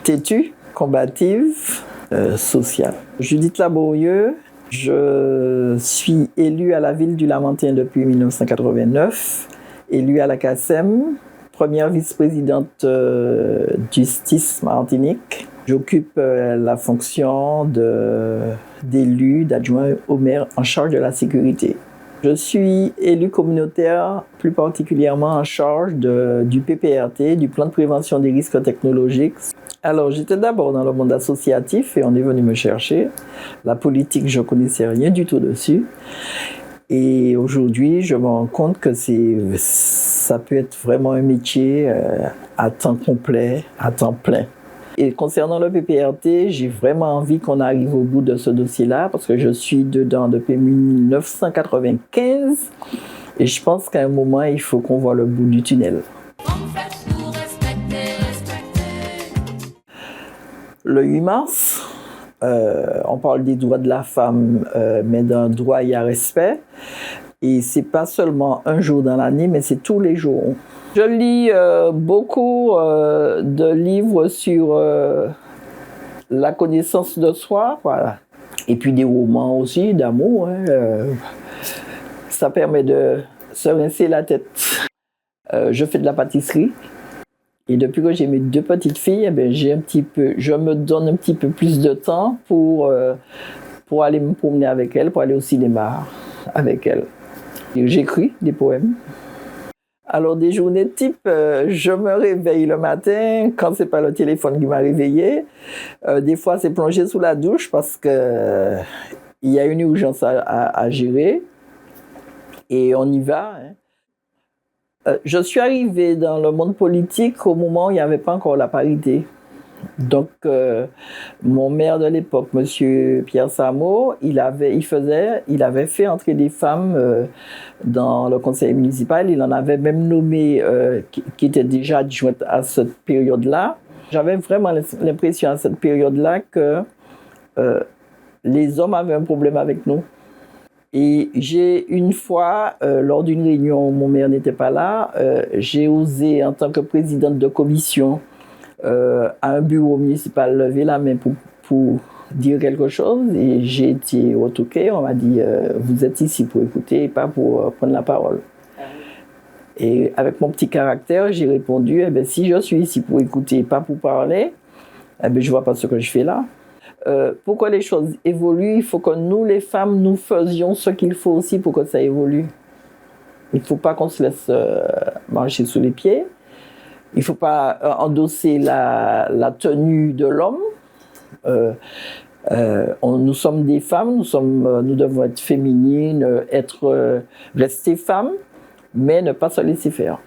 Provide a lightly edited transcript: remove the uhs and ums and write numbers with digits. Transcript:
têtue, combative, sociale. Judith Laborieux, je suis élue à la ville du Lamentin depuis 1989, élue à la CACEM, première vice-présidente du STIS Martinique. J'occupe la fonction d'élu, d'adjoint au maire en charge de la sécurité. Je suis élu communautaire, plus particulièrement en charge du PPRT, du plan de prévention des risques technologiques. Alors, j'étais d'abord dans le monde associatif et on est venu me chercher. La politique, je ne connaissais rien du tout dessus. Et aujourd'hui, je me rends compte que ça peut être vraiment un métier à temps complet, à temps plein. Et concernant le PPRT, j'ai vraiment envie qu'on arrive au bout de ce dossier-là parce que je suis dedans depuis 1995 et je pense qu'à un moment, il faut qu'on voit le bout du tunnel. Le 8 mars, on parle des droits de la femme, mais d'un droit, il y a respect. Et c'est pas seulement un jour dans l'année, mais c'est tous les jours. Je lis beaucoup de livres sur la connaissance de soi, voilà. Et puis des romans aussi d'amour. Ça permet de se rincer la tête. Je fais de la pâtisserie. Et depuis que j'ai mes 2 petites filles, je me donne un petit peu plus de temps pour aller me promener avec elles, pour aller au cinéma avec elles. J'écris des poèmes. Alors, des journées type, je me réveille le matin, quand c'est pas le téléphone qui m'a réveillée. Des fois, c'est plonger sous la douche parce que il y a une urgence à gérer. Et on y va. Je suis arrivée dans le monde politique au moment où il n'y avait pas encore la parité. Donc, mon maire de l'époque, M. Pierre Samo, il avait fait entrer des femmes dans le conseil municipal. Il en avait même nommé qui étaient déjà adjointes à cette période-là. J'avais vraiment l'impression à cette période-là que les hommes avaient un problème avec nous. Et j'ai une fois, lors d'une réunion où mon maire n'était pas là, j'ai osé, en tant que présidente de commission, à un bureau municipal, lever la main pour dire quelque chose. Et j'ai été retoquée. On m'a dit vous êtes ici pour écouter et pas pour prendre la parole. Et avec mon petit caractère, j'ai répondu si je suis ici pour écouter et pas pour parler, je ne vois pas ce que je fais là. Pour que les choses évoluent, il faut que nous, les femmes, nous faisions ce qu'il faut aussi pour que ça évolue. Il ne faut pas qu'on se laisse marcher sous les pieds. Il ne faut pas endosser la tenue de l'homme. Nous sommes des femmes, nous devons être féminines, rester femmes, mais ne pas se laisser faire.